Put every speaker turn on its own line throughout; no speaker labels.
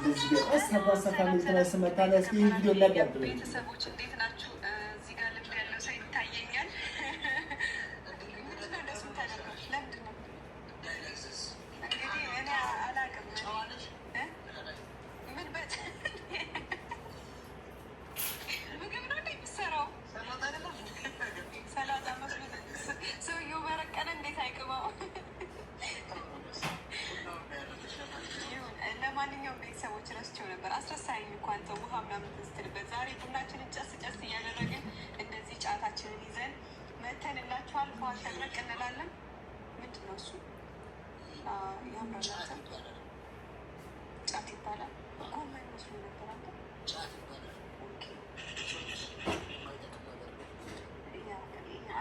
እዚህ ጋር ሰፋ ምን ተነስመታለ እስኪ ቪዲዮ ላይ ያለው
ቤተሰቦች እንዴት ናችሁ? እዚህ ጋር ልብ ያለው ሰው ይታየኛል። ለማንኛውም ቤተሰቦች ረስቸው ነበር አስረሳኝ እንኳን ተው ውሃ ምናምን ስትልበት ዛሬ ቡናችንን ጨስ እያደረግን እንደዚህ ጫታችንን ይዘን መተንላችኋል። ፏል ተብረቅ እንላለን። ምንድን ነው እሱ? ያምራላቸው ጫት ይባላል። ጎመን መስሎ ነበር። አንተ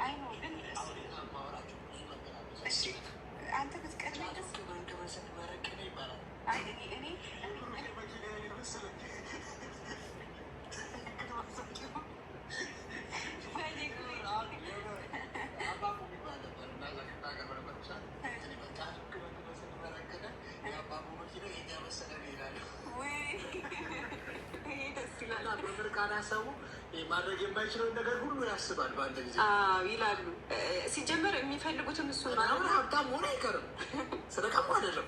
አይ ነው ግን እሺ አንተ ብትቀድመኝ ደስ አይ እኔ
ሰው ማድረግ የማይችለው ነገር ሁሉ ያስባል በአንድ ጊዜ
ይላሉ። ሲጀመር የሚፈልጉትም እሱ ነው።
ሀብታም ሆነ አይቀርም ስለቀሙ አይደለም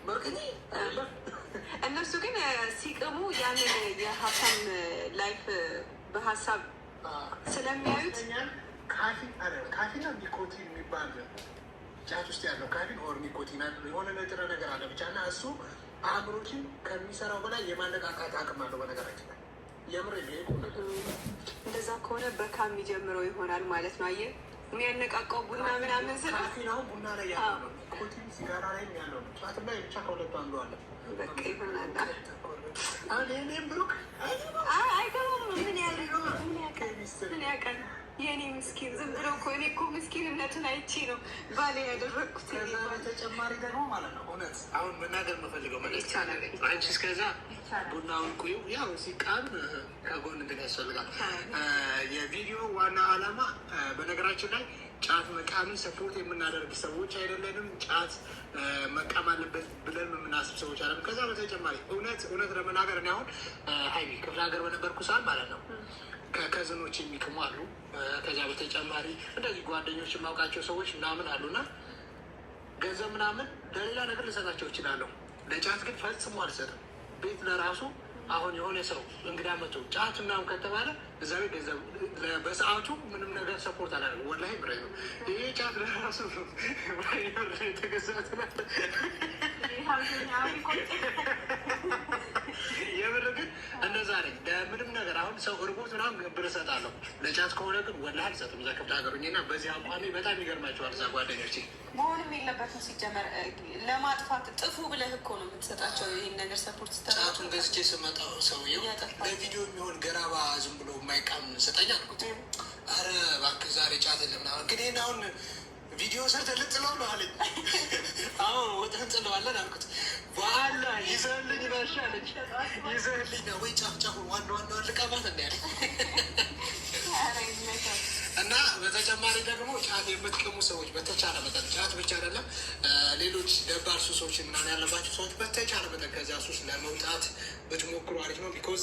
በርቅኝ
እነሱ ግን ሲቅሙ ያንን የሀብታም ላይፍ በሀሳብ ስለሚያዩት
ካፊና ኒኮቲን የሚባል ጫት ውስጥ ያለው ካፊን ኦር ኒኮቲን የሆነ ንጥረ ነገር አለ ብቻ እና እሱ አእምሮችን ከሚሰራው በላይ የማነቃቃት አቅም አለው። በነገራችን ላይ የምር
እንደዛ ከሆነ በካ የሚጀምረው ይሆናል ማለት ነው። አየህ የሚያነቃቃው ቡና ምናምን ስለ
ካፊናውን ቡና ላይ ያለው ነው። ኒኮቲን ሲጋራ ላይ ያለው ነው። ጫትም ላይ ብቻ ከሁለቱ አንዱ አለ።
በቃ ይሆናል።
እኔም ብሩክ
አይገባም። ምን ያውቃል የእኔ ምስኪን ዝም ብሎ እኮ እኔ እኮ ምስኪንነቱን አይቼ ነው ባሌ ያደረግኩት።
ተጨማሪ ደግሞ ማለት ነው እውነት አሁን መናገር የምፈልገው ይቻላል። አንቺ እስከዛ ቡናውን ቁዩ ያው ሲቃም ከጎን እንትን ያስፈልጋል። የቪዲዮ ዋና ዓላማ በነገራችን ላይ ጫት መቃምን ሰፖርት የምናደርግ ሰዎች አይደለንም። ጫት መቃም አለበት ብለን የምናስብ ሰዎች አለ። ከዛ በተጨማሪ እውነት ለመናገር እኔ አሁን ሀይሚ ክፍለ ሀገር በነበርኩ ሰዓት ማለት ነው ከከዝኖች የሚቅሙ አሉ። ከዚያ በተጨማሪ እንደዚህ ጓደኞች የማውቃቸው ሰዎች ምናምን አሉና ገንዘብ ምናምን ለሌላ ነገር ልሰጣቸው እችላለሁ። ለጫት ግን ፈጽሞ አልሰጥም። ቤት ለራሱ አሁን የሆነ ሰው እንግዳ መቶ ጫት ምናምን ከተባለ እዛ ቤት ገንዘብ በሰዓቱ ምንም ነገር ሰፖርት አላደርግም። ወላሂ ብሬ ነው ይሄ ጫት ለራሱ የተገዛት የምር ግን እንደዛ ነኝ። ለምንም ነገር አሁን ሰው እርቦት ምናምን ብር እሰጣለሁ። ለጫት ከሆነ ግን ወላሂ አልሰጥም። እዛ ክፍለ ሀገሩኝ እና በዚህ አቋሜ በጣም ይገርማቸዋል እዛ ጓደኞቼ።
መሆንም የለበትም ሲጀመር ለማጥፋት ጥፉ ብለህ እኮ ነው የምትሰጣቸው። ይህን ነገር ሰፖርት
ጫቱን ገዝቼ ስመጣው ሰውዬው ለቪዲዮ የሚሆን ገራባ ዝም ብሎ የማይቃም ስጠኝ አልኩት። አረ እባክህ ዛሬ ጫት ለምናምን ግን ይህን አሁን ቪዲዮ ሰርተህ ልጥለው ነው አለኝ። አሁን ወጥህን ጥለዋለን አልኩት። በኋላ ይዘህልኝ ባሻለች ይዘህልኝ ነው ወይ ጫፍጫፉ ዋናዋን ልቀማት እንዲ ያለ እና በተጨማሪ ደግሞ ጫት የምትቅሙ ሰዎች በተቻለ መጠን ጫት ብቻ አይደለም ሌሎች ደባር ሱሶች ምናምን ያለባቸው ሰዎች በተቻለ መጠን ከዚያ ሱስ ለመውጣት ብትሞክሩ አሪፍ ነው። ቢኮዝ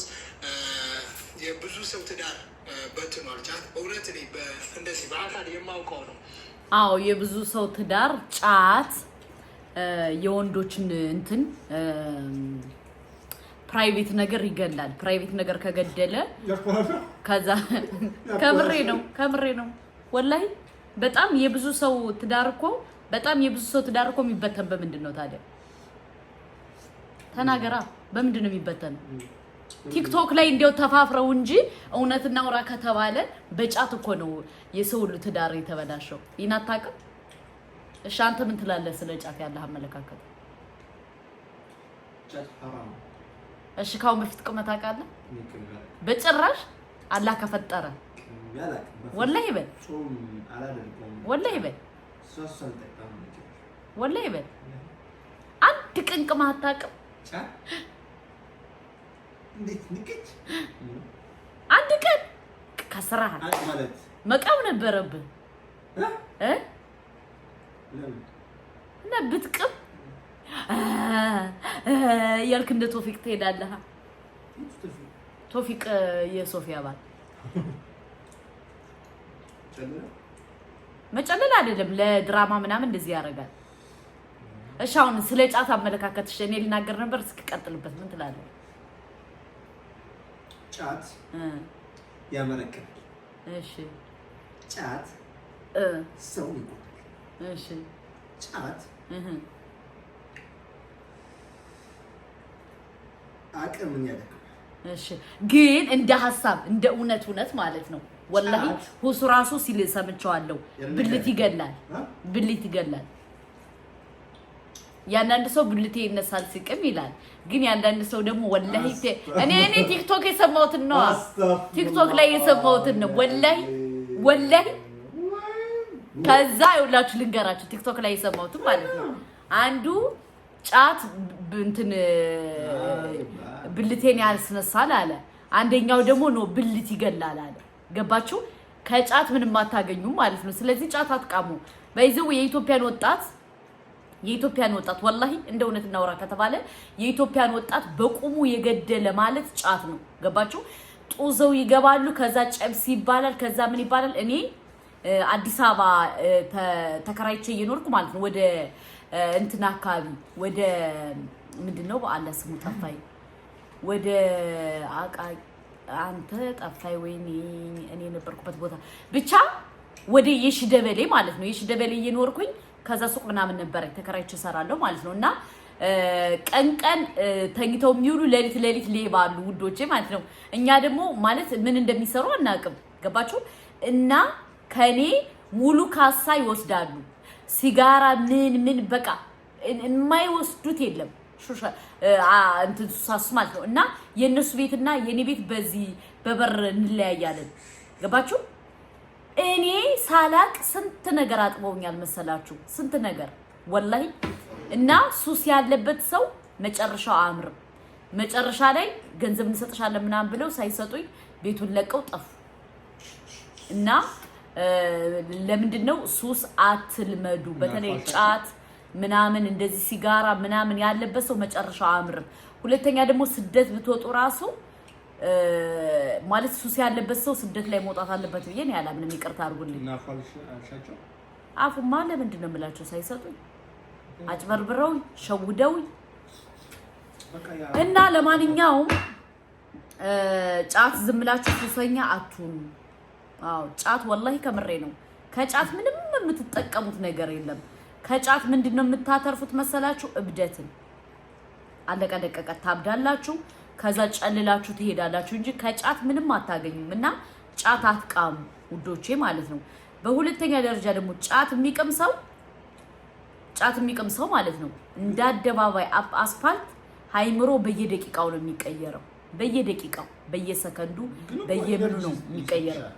የብዙ ሰው ትዳር በትኗል ጫት። እውነት እኔ እንደዚህ በአካል የማውቀው ነው።
አዎ የብዙ ሰው ትዳር ጫት የወንዶችን እንትን ፕራይቬት ነገር ይገላል። ፕራይቬት ነገር ከገደለ ከዛ ከምሬ ነው ወላሂ በጣም የብዙ ሰው ትዳር እኮ የሚበተን በምንድን ነው ታዲያ? ተናገራ። በምንድን ነው የሚበተነው? ቲክቶክ ላይ እንዲያው ተፋፍረው እንጂ እውነትና አውራ ከተባለ በጫት እኮ ነው የሰው ሁሉ ትዳር የተበላሸው። ይናታቀም። እሺ አንተ ምን ትላለህ ስለ ጫት ያለህ አመለካከት?
ጫት ሐራም።
እሺ ካሁን በፊት ቅመት አውቃለህ? በጭራሽ አላህ ከፈጠረ ወላሂ በል ወላሂ በል ወላሂ በል አንድ ቀን ቅመህ አታውቅም?
እንዴት ንቀጭ
አንድ ቀን ከስራ
ማለት
መቃም ነበረብህ እና ብትቅም ያልክ እንደ ቶፊቅ ትሄዳለህ። ቶፊቅ የሶፊያ ባል መጨለል አይደለም ለድራማ ምናምን እንደዚህ ያደርጋል። እሺ አሁን ስለ ጫት አመለካከትሽ እኔ ልናገር ነበር። እስኪ ቀጥልበት። ምን ትላለህ?
ጫት ያመረክል።
እሺ
ጫት ሰው ይጎዳል።
እሺ
ጫት አቅምን ያደርጋል። እሺ
ግን እንደ ሐሳብ እንደ እውነት ማለት ነው። ወላሂ ሁሱ ራሱ ሲል ሰምቼዋለሁ። ብልት ይገላል፣ ብልት ይገላል። ያንዳንድ ሰው ብልቴ ይነሳል ሲቅም ይላል። ግን ያንዳንድ ሰው ደግሞ ወላሂ እኔ ቲክቶክ የሰማሁትን ነው፣ ቲክቶክ ላይ የሰማሁትን ነው። ወላሂ ከዛ ይኸውላችሁ ልንገራችሁ፣ ቲክቶክ ላይ የሰማሁትን ማለት ነው። አንዱ ጫት እንትን ብልቴን ያስነሳል አለ። አንደኛው ደግሞ ነው ብልት ይገላል አለ። ገባችሁ? ከጫት ምንም አታገኙም ማለት ነው። ስለዚህ ጫት አትቃሙ። በይዘው የኢትዮጵያን ወጣት ወላሂ እንደ እውነት እናውራ ከተባለ የኢትዮጵያን ወጣት በቁሙ የገደለ ማለት ጫት ነው። ገባችሁ? ጡዘው ይገባሉ። ከዛ ጨብስ ይባላል። ከዛ ምን ይባላል? እኔ አዲስ አበባ ተከራይቼ እየኖርኩ ማለት ነው። ወደ እንትና አካባቢ ወደ ምንድነው በአላ ስሙ ጠፋኝ። ወደ አንተ ጠፋይ ወይኔ እኔ የነበርኩበት ቦታ ብቻ ወደ የሽደበሌ ማለት ነው። የሽደበሌ እየኖርኩኝ ከዛ ሱቅ ምናምን ነበር ተከራይቼ እሰራለሁ ማለት ነው። እና ቀን ተኝተው የሚውሉ ሌሊት ሌባሉ ውዶቼ ማለት ነው። እኛ ደግሞ ማለት ምን እንደሚሰሩ አናውቅም። ገባችሁ? እና ከኔ ሙሉ ካሳ ይወስዳሉ። ሲጋራ ምን በቃ የማይወስዱት የለም። እንትን ሱሳሱ ማለት ነው። እና የነሱ ቤትና የኔ ቤት በዚህ በበር እንለያያለን። ገባችሁ? እኔ ሳላቅ ስንት ነገር አጥበውኛል መሰላችሁ? ስንት ነገር ወላሂ። እና ሱስ ያለበት ሰው መጨረሻው አያምርም። መጨረሻ ላይ ገንዘብ እንሰጥሻለን ምናምን ብለው ሳይሰጡኝ ቤቱን ለቀው ጠፉ። እና ለምንድነው ሱስ አትልመዱ። በተለይ ጫት ምናምን እንደዚህ ሲጋራ ምናምን ያለበት ሰው መጨረሻው አያምርም። ሁለተኛ ደግሞ ስደት ብትወጡ ራሱ ማለት ሱስ ያለበት ሰው ስደት ላይ መውጣት አለበት ብዬ ነው ያላምንም። ይቅርታ አድርጉልኝ። አፉማ ለምንድን ነው የምላቸው ሳይሰጡኝ አጭበርብረው ሸውደው። እና ለማንኛውም ጫት ዝም ብላችሁ ሱሰኛ አትሁኑ። አዎ ጫት ወላሂ ከምሬ ነው። ከጫት ምንም የምትጠቀሙት ነገር የለም። ከጫት ምንድነው የምታተርፉት መሰላችሁ? እብደትን። አለቀ ደቀቀ ታብዳላችሁ። ከዛ ጨልላችሁ ትሄዳላችሁ እንጂ ከጫት ምንም አታገኙም። እና ጫት አትቃሙ ውዶቼ ማለት ነው። በሁለተኛ ደረጃ ደግሞ ጫት የሚቅም ሰው ማለት ነው እንደ አደባባይ አስፋልት ሃይምሮ በየደቂቃው ነው የሚቀየረው። በየደቂቃው በየሰከንዱ በየምኑ ነው የሚቀየረው።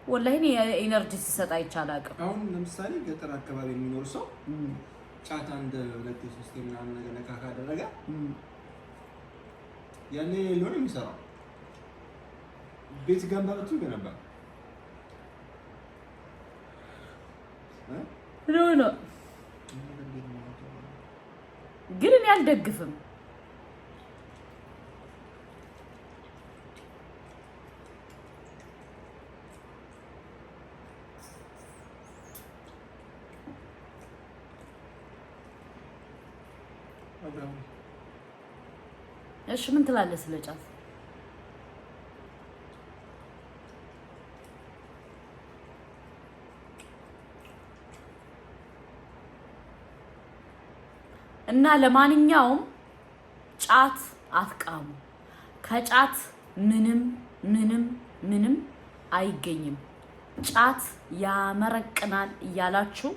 ወላሂ ኢነርጂ ሲሰጥ አይቻላል።
አሁን ለምሳሌ ገጠር አካባቢ የሚኖር ሰው ጫት አንድ 2-3 ምናምን ነገር ነካ ካደረገ ያኔ ሎን የሚሰራው ቤት ገንባቱ ይገነባል።
ኖ ግን እኔ አልደግፍም። እሺ ምን ትላለህ ስለ ጫት? እና ለማንኛውም ጫት አትቃሙ። ከጫት ምንም አይገኝም። ጫት ያመረቅናል እያላችሁ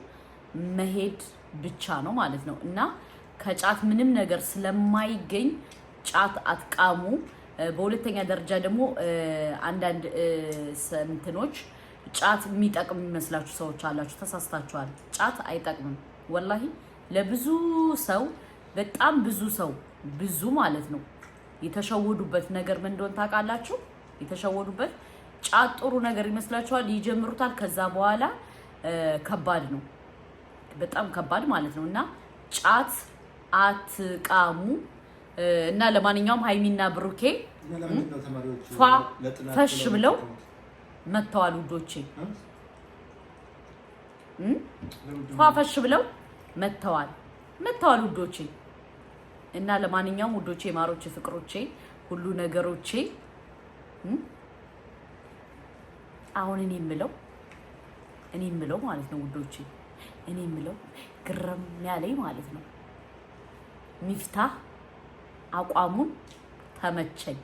መሄድ ብቻ ነው ማለት ነው። እና ከጫት ምንም ነገር ስለማይገኝ ጫት አትቃሙ። በሁለተኛ ደረጃ ደግሞ አንዳንድ እንትኖች ጫት የሚጠቅም የሚመስላችሁ ሰዎች አላችሁ። ተሳስታችኋል። ጫት አይጠቅምም ወላሂ። ለብዙ ሰው በጣም ብዙ ማለት ነው የተሸወዱበት ነገር ምን እንደሆነ ታውቃላችሁ? የተሸወዱበት ጫት ጥሩ ነገር ይመስላችኋል፣ ይጀምሩታል። ከዛ በኋላ ከባድ ነው፣ በጣም ከባድ ማለት ነው። እና ጫት አትቃሙ እና ለማንኛውም ሃይሚና ብሩኬ ፏ ፈሽ ብለው መተዋል ውዶቼ ፏ ፈሽ ብለው መተዋል ውዶቼ እና ለማንኛውም ውዶቼ ማሮቼ ፍቅሮቼ ሁሉ ነገሮቼ አሁን እኔ የምለው ማለት ነው ውዶቼ እኔ የምለው ግረም ያለኝ ማለት ነው ሚፍታህ አቋሙን ተመቸኝ